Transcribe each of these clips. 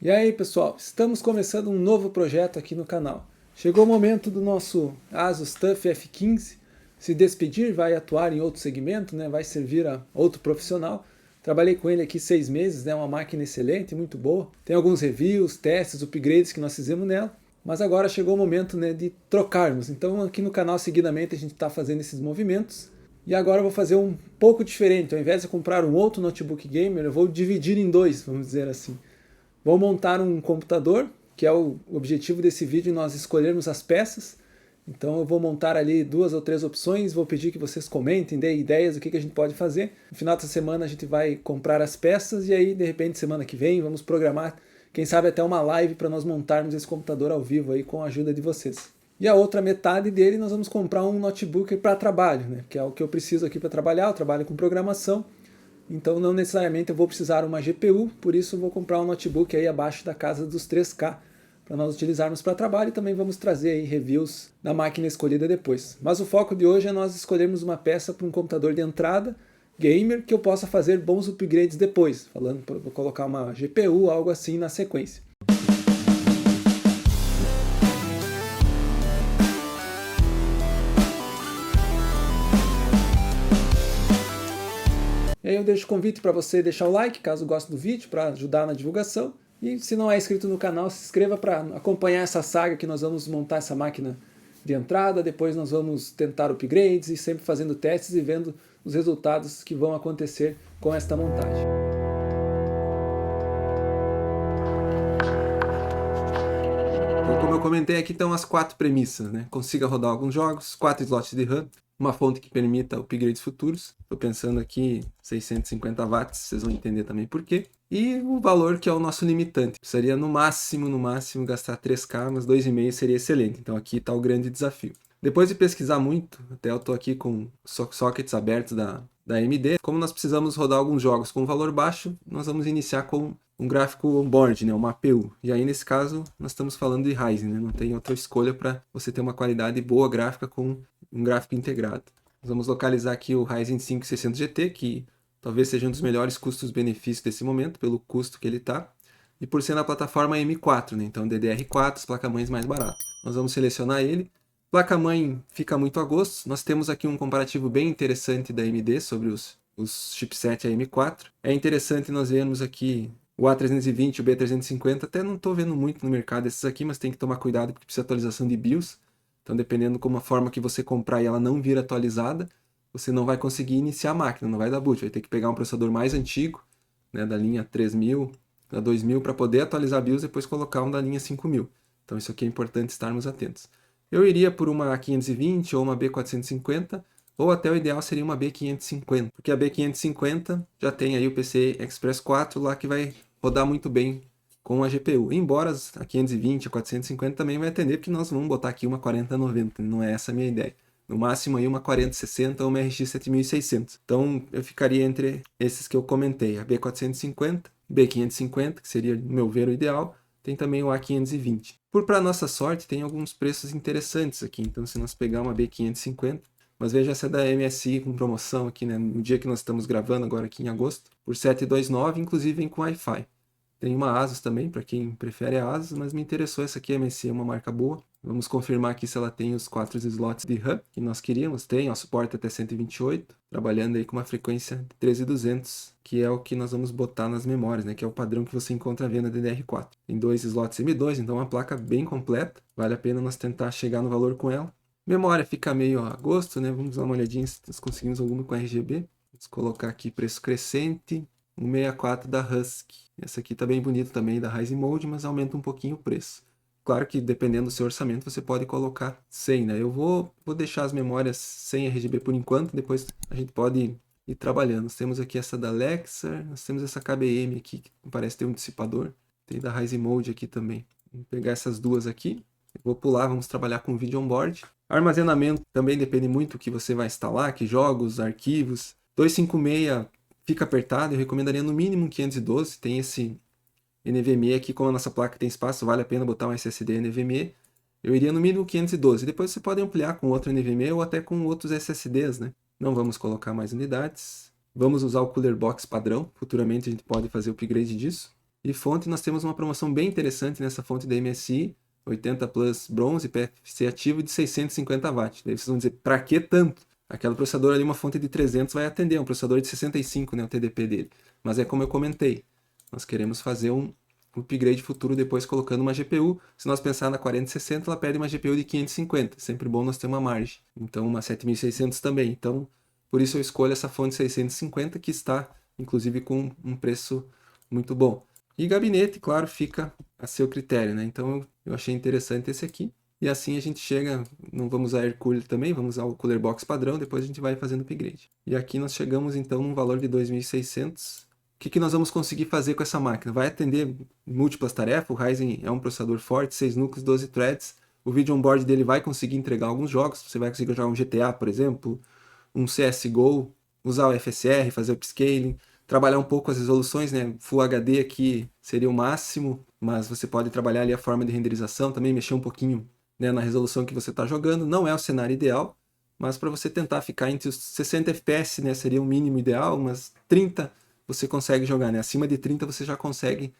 E aí pessoal, estamos começando um novo projeto aqui no canal. Chegou o momento do nosso Asus TUF F15 se despedir, vai atuar em outro segmento, né? Vai servir a outro profissional. Trabalhei com ele aqui 6 meses, é uma máquina excelente, muito boa. Tem alguns reviews, testes, upgrades que nós fizemos nela. Mas agora chegou o momento, né, de trocarmos. Então aqui no canal seguidamente a gente está fazendo esses movimentos. E agora eu vou fazer um pouco diferente. Ao invés de comprar um outro notebook gamer, eu vou dividir em dois, vamos dizer assim. Vou montar um computador, que é o objetivo desse vídeo, nós escolhermos as peças. Então eu vou montar ali 2 ou 3 opções, vou pedir que vocês comentem, deem ideias do que a gente pode fazer. No final dessa semana a gente vai comprar as peças e aí de repente semana que vem vamos programar, quem sabe até uma live para nós montarmos esse computador ao vivo aí com a ajuda de vocês. E a outra metade dele nós vamos comprar um notebook para trabalho, né? Que é o que eu preciso aqui para trabalhar, eu trabalho com programação. Então não necessariamente eu vou precisar uma GPU, por isso eu vou comprar um notebook aí abaixo da casa dos 3K para nós utilizarmos para trabalho e também vamos trazer aí reviews da máquina escolhida depois. Mas o foco de hoje é nós escolhermos uma peça para um computador de entrada gamer que eu possa fazer bons upgrades depois, falando para colocar uma GPU, algo assim na sequência. E aí eu deixo o convite para você deixar o like, caso goste do vídeo, para ajudar na divulgação. E se não é inscrito no canal, se inscreva para acompanhar essa saga que nós vamos montar essa máquina de entrada, depois nós vamos tentar upgrades e sempre fazendo testes e vendo os resultados que vão acontecer com esta montagem. Então, como eu comentei, aqui estão as 4 premissas, né? Consiga rodar alguns jogos, 4 slots de RAM, uma fonte que permita upgrades futuros. Estou pensando aqui 650 watts, vocês vão entender também por quê. E o valor que é o nosso limitante. Precisaria no máximo gastar 3K, mas 2,5 seria excelente. Então aqui está o grande desafio. Depois de pesquisar muito, até eu estou aqui com sockets abertos da AMD, como nós precisamos rodar alguns jogos com valor baixo, nós vamos iniciar com um gráfico on-board, né, uma APU. E aí nesse caso nós estamos falando de Ryzen, né, não tem outra escolha para você ter uma qualidade boa gráfica com um gráfico integrado. Nós vamos localizar aqui o Ryzen 5 600 GT, que talvez seja um dos melhores custos-benefícios desse momento, pelo custo que ele está, e por ser na plataforma M4, né? Então DDR4, as placas-mães mais baratas. Nós vamos selecionar ele. Placa-mãe fica muito a gosto. Nós temos aqui um comparativo bem interessante da AMD sobre os chipset AM4. É interessante nós vermos aqui o A320 e o B350. Até não estou vendo muito no mercado esses aqui, mas tem que tomar cuidado porque precisa de atualização de BIOS. Então, dependendo como a forma que você comprar e ela não vir atualizada, você não vai conseguir iniciar a máquina, não vai dar boot. Vai ter que pegar um processador mais antigo, né, da linha 3000, da 2000, para poder atualizar a BIOS e depois colocar um da linha 5000. Então, isso aqui é importante estarmos atentos. Eu iria por uma A520 ou uma B450, ou até o ideal seria uma B550, porque a B550 já tem aí o PCI Express 4 lá que vai rodar muito bem com a GPU. Embora a 520, a 450 também vai atender, porque nós vamos botar aqui uma 4090, não é essa a minha ideia. No máximo aí uma 4060 ou uma RX 7600. Então eu ficaria entre esses que eu comentei, a B450, B550, que seria, no meu ver, o ideal. Tem também o A520. Para nossa sorte, tem alguns preços interessantes aqui. Então se nós pegar uma B550, mas veja essa da MSI com promoção aqui, né? No dia que nós estamos gravando, agora aqui em agosto, por 729, inclusive vem com Wi-Fi. Tem uma Asus também, para quem prefere a Asus, mas me interessou essa aqui, a MSI é uma marca boa. Vamos confirmar aqui se ela tem os 4 slots de RAM que nós queríamos. Tem, ó, suporte até 128, trabalhando aí com uma frequência de 13200, que é o que nós vamos botar nas memórias, né? Que é o padrão que você encontra à venda DDR4. Tem 2 slots M2, então é uma placa bem completa. Vale a pena nós tentar chegar no valor com ela. Memória fica meio a gosto, né? Vamos dar uma olhadinha se nós conseguimos alguma com RGB. Vamos colocar aqui preço crescente, 164 da Husky. Essa aqui tá bem bonita também, da Ryzen Mode, mas aumenta um pouquinho o preço. Claro que dependendo do seu orçamento você pode colocar 100, né? Eu vou deixar as memórias sem RGB por enquanto, depois a gente pode ir trabalhando. Nós temos aqui essa da Lexar, nós temos essa KBM aqui, que parece ter um dissipador. Tem da Ryzen Mode aqui também. Vou pegar essas duas aqui. Eu vou pular, vamos trabalhar com vídeo on-board. Armazenamento também depende muito do que você vai instalar, que jogos, arquivos. 256 fica apertado, eu recomendaria no mínimo 512, tem esse NVMe aqui, como a nossa placa tem espaço, vale a pena botar um SSD NVMe. Eu iria no mínimo 512, depois você pode ampliar com outro NVMe ou até com outros SSDs, né? Não vamos colocar mais unidades. Vamos usar o Cooler Box padrão, futuramente a gente pode fazer o upgrade disso. E fonte, nós temos uma promoção bem interessante nessa fonte da MSI, 80 Plus bronze, PFC ativo de 650 watts. Daí vocês vão dizer, para que tanto? Aquela processadora ali, uma fonte de 300 vai atender, é um processador de 65, né, o TDP dele. Mas é como eu comentei, nós queremos fazer um upgrade futuro depois colocando uma GPU. Se nós pensar na 4060, ela pede uma GPU de 550. Sempre bom nós ter uma margem. Então uma 7600 também. Então por isso eu escolho essa fonte 650 que está inclusive com um preço muito bom. E gabinete, claro, fica a seu critério, né? Então eu achei interessante esse aqui. E assim a gente chega, não vamos usar Air Cooler também, vamos usar o Cooler Box padrão, depois a gente vai fazendo upgrade. E aqui nós chegamos então num valor de 2.600. O que nós vamos conseguir fazer com essa máquina? Vai atender múltiplas tarefas, o Ryzen é um processador forte, 6 núcleos, 12 threads. O vídeo on-board dele vai conseguir entregar alguns jogos, você vai conseguir jogar um GTA, por exemplo, um CSGO, usar o FSR, fazer upscaling, trabalhar um pouco as resoluções, né? Full HD aqui seria o máximo, mas você pode trabalhar ali a forma de renderização, também mexer um pouquinho, né, na resolução que você está jogando. Não é o cenário ideal, mas para você tentar ficar entre os 60 FPS, né, seria o mínimo ideal, mas 30 você consegue jogar, né? Acima de 30 você já consegue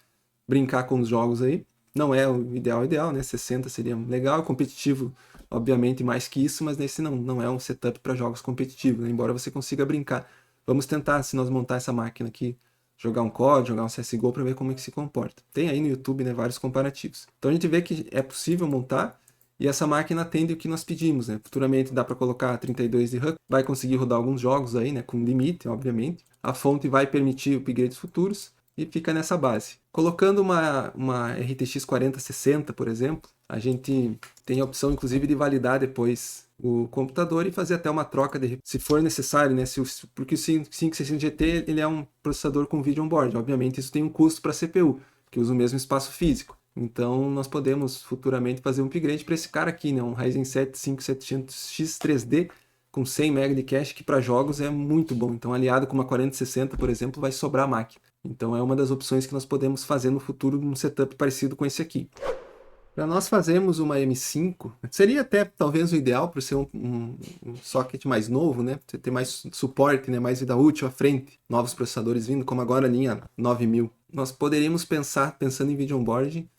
brincar com os jogos aí. Não é o ideal, né? 60 seria legal, competitivo, obviamente, mais que isso, mas nesse não é um setup para jogos competitivos, né? Embora você consiga brincar. Vamos tentar, se nós montar essa máquina aqui, jogar um COD, jogar um CSGO para ver como é que se comporta. Tem aí no YouTube, né, vários comparativos. Então a gente vê que é possível montar e essa máquina atende o que nós pedimos, né? Futuramente dá para colocar 32 de RAM, vai conseguir rodar alguns jogos aí, né, com limite, obviamente. A fonte vai permitir upgrades futuros e fica nessa base. Colocando uma RTX 4060, por exemplo, a gente tem a opção, inclusive, de validar depois o computador e fazer até uma troca, se for necessário, né? Porque o 5600 GT ele é um processador com vídeo on-board. Obviamente, isso tem um custo para a CPU, que usa o mesmo espaço físico. Então, nós podemos futuramente fazer um upgrade para esse cara aqui, né? Um Ryzen 7 5700X 3D com 100 MB de cache, que para jogos é muito bom. Então, aliado com uma 4060, por exemplo, vai sobrar a máquina. Então, é uma das opções que nós podemos fazer no futuro num setup parecido com esse aqui. Para nós fazermos uma M5, seria até talvez o ideal para ser um socket mais novo, né? Você ter mais suporte, né? Mais vida útil à frente, novos processadores vindo, como agora a linha 9000. Nós poderíamos pensando em vídeo onboard,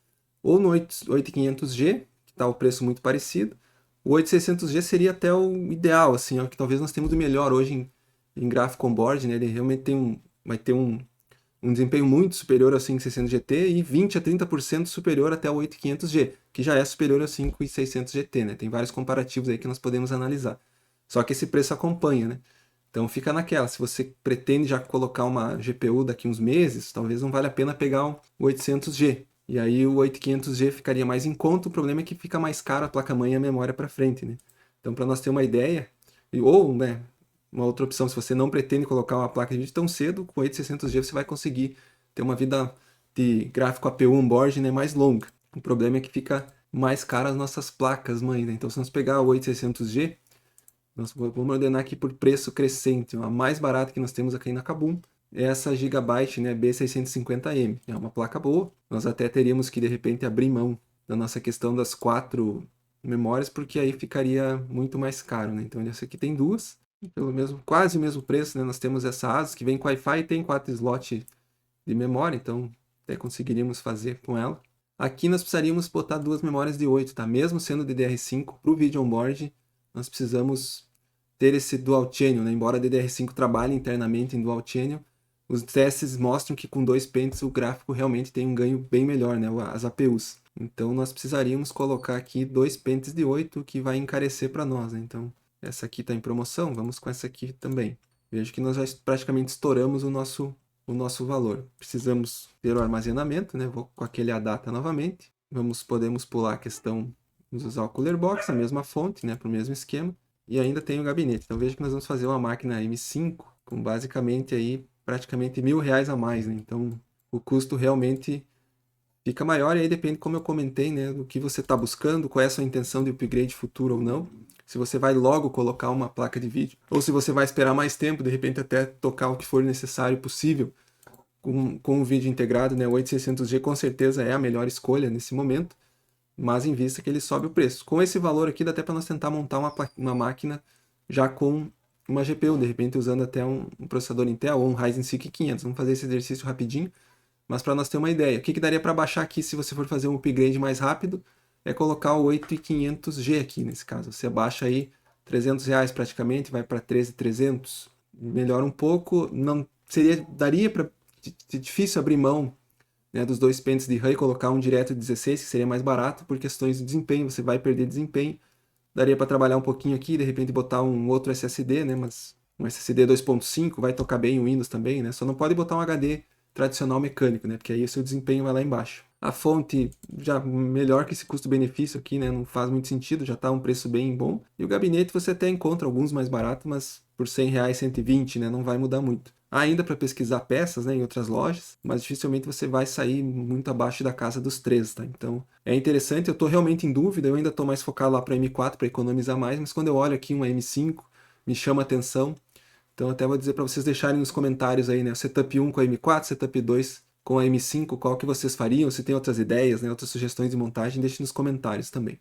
ou no 8500G, que está o preço muito parecido. O 8600G seria até o ideal, assim, ó, que talvez nós temos o melhor hoje em gráfico onboard, né? Ele realmente vai ter um desempenho muito superior ao 5600 GT e 20 a 30% superior até o 8500G, que já é superior ao 5600 GT, né? Tem vários comparativos aí que nós podemos analisar. Só que esse preço acompanha, né? Então fica naquela, se você pretende já colocar uma GPU daqui uns meses, talvez não valha a pena pegar o 800G. E aí o 8500G ficaria mais em conta, o problema é que fica mais caro a placa-mãe e a memória para frente, né? Então para nós ter uma ideia, ou, né, uma outra opção, se você não pretende colocar uma placa de vídeo tão cedo, com 8600G você vai conseguir ter uma vida de gráfico APU on-board, né, mais longa. O problema é que fica mais caro as nossas placas mãe, né? Então se nós pegar o 8600G, nós vamos ordenar aqui por preço crescente. A mais barata que nós temos aqui na Kabum é essa Gigabyte, né, B650M. É uma placa boa. Nós até teríamos que de repente abrir mão da nossa questão das 4 memórias, porque aí ficaria muito mais caro, né? Então essa aqui tem duas, pelo mesmo, quase o mesmo preço, né? Nós temos essa ASUS que vem com Wi-Fi e tem 4 slots de memória, então até conseguiríamos fazer com ela. Aqui nós precisaríamos botar duas memórias de 8, tá? Mesmo sendo DDR5, para o vídeo onboard, nós precisamos ter esse dual channel, né? Embora a DDR5 trabalhe internamente em dual channel, os testes mostram que com 2 pentes o gráfico realmente tem um ganho bem melhor, né? As APUs. Então nós precisaríamos colocar aqui 2 pentes de 8, que vai encarecer para nós, né? Então essa aqui está em promoção, vamos com essa aqui também. Vejo que nós já praticamente estouramos o nosso valor. Precisamos ter o armazenamento, né? Vou com aquele ADATA novamente. Podemos pular a questão, vamos usar o Cooler Box, a mesma fonte, né? Para o mesmo esquema. E ainda tem o gabinete. Então veja que nós vamos fazer uma máquina M5 com basicamente aí praticamente R$1.000 a mais, né? Então o custo realmente fica maior e aí depende, como eu comentei, né, do que você está buscando, qual é a sua intenção de upgrade futuro ou não. Se você vai logo colocar uma placa de vídeo, ou se você vai esperar mais tempo, de repente até tocar o que for necessário possível com o vídeo integrado, né, o 8600G com certeza é a melhor escolha nesse momento, mas em vista que ele sobe o preço. Com esse valor aqui dá até para nós tentar montar uma máquina já com uma GPU, de repente usando até um processador Intel ou um Ryzen 5 500. Vamos fazer esse exercício rapidinho. Mas para nós ter uma ideia, o que daria para baixar aqui se você for fazer um upgrade mais rápido? É colocar o 8500G aqui nesse caso. Você baixa aí R$ 300 praticamente, vai para 13.300. Melhora um pouco, não daria para difícil abrir mão, né, dos dois pentes de RAM e colocar um direto de 16, que seria mais barato por questões de desempenho, você vai perder desempenho. Daria para trabalhar um pouquinho aqui, de repente botar um outro SSD, né, mas um SSD 2.5 vai tocar bem o Windows também, né? Só não pode botar um HD tradicional mecânico, né? Porque aí o seu desempenho vai lá embaixo. A fonte já melhor que esse custo-benefício aqui, né? Não faz muito sentido, já está um preço bem bom. E o gabinete você até encontra alguns mais baratos, mas por R$ 100, 120, né? Não vai mudar muito. Há ainda para pesquisar peças, né, em outras lojas, mas dificilmente você vai sair muito abaixo da casa dos 3, tá? Então é interessante, eu estou realmente em dúvida, eu ainda estou mais focado lá para M4 para economizar mais, mas quando eu olho aqui uma M5, me chama a atenção. Então até vou dizer para vocês deixarem nos comentários aí, né, o setup 1 com a M4, setup 2 com a M5, qual que vocês fariam, se tem outras ideias, né, outras sugestões de montagem, deixe nos comentários também.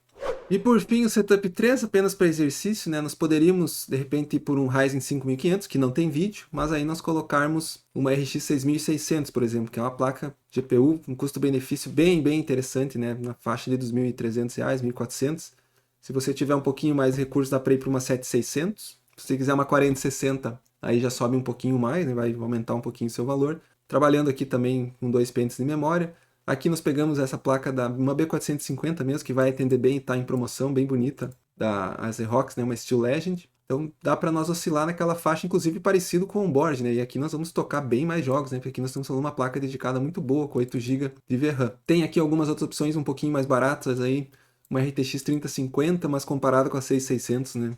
E por fim, o setup 3, apenas para exercício, né? Nós poderíamos, de repente, ir por um Ryzen 5500, que não tem vídeo, mas aí nós colocarmos uma RX 6600, por exemplo, que é uma placa GPU com custo-benefício bem interessante, né? Na faixa de R$ 2.300, R$ 1.400. Se você tiver um pouquinho mais de recursos, dá para ir para uma 7600. Se você quiser uma 4060, aí já sobe um pouquinho mais, né? Vai aumentar um pouquinho o seu valor. Trabalhando aqui também com 2 pentes de memória. Aqui nós pegamos essa placa uma B450 mesmo, que vai atender bem e está em promoção, bem bonita, da Azerox, né, uma Steel Legend. Então dá para nós oscilar naquela faixa, inclusive parecido com o onboard, né? E aqui nós vamos tocar bem mais jogos, né? Porque aqui nós temos uma placa dedicada muito boa, com 8 GB de VRAM. Tem aqui algumas outras opções um pouquinho mais baratas aí, uma RTX 3050, mas comparado com a 6600, né?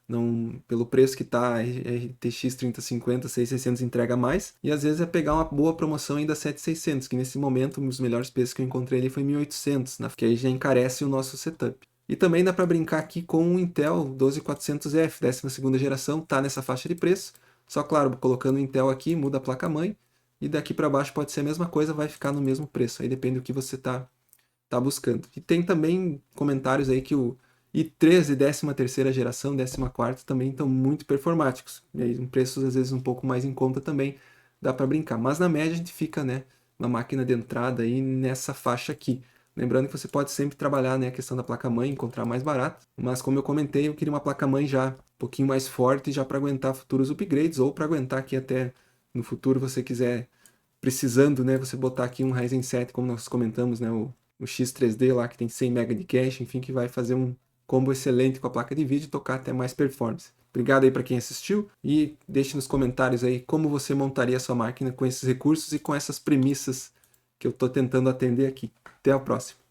Não, pelo preço que tá, RTX 3050, 6600 entrega mais. E às vezes é pegar uma boa promoção ainda 7600, que nesse momento um dos melhores preços que eu encontrei ali foi 1800, né? Que aí já encarece o nosso setup. E também dá para brincar aqui com o Intel 12400F, 12ª geração, tá nessa faixa de preço. Só claro, colocando o Intel aqui, muda a placa-mãe, e daqui para baixo pode ser a mesma coisa, vai ficar no mesmo preço. Aí depende do que você tá buscando. E tem também comentários aí que o i3 de 13ª geração, 14ª também estão muito performáticos. E aí, um preço às vezes um pouco mais em conta também dá para brincar. Mas na média a gente fica, né, uma máquina de entrada aí nessa faixa aqui. Lembrando que você pode sempre trabalhar, né, a questão da placa-mãe, encontrar mais barato. Mas como eu comentei, eu queria uma placa-mãe já um pouquinho mais forte, já para aguentar futuros upgrades, ou para aguentar aqui até no futuro você quiser, precisando, né, você botar aqui um Ryzen 7, como nós comentamos, né, o X3D lá, que tem 100 MB de cache, enfim, que vai fazer um combo excelente com a placa de vídeo e tocar até mais performance. Obrigado aí para quem assistiu e deixe nos comentários aí como você montaria a sua máquina com esses recursos e com essas premissas que eu estou tentando atender aqui. Até a próxima.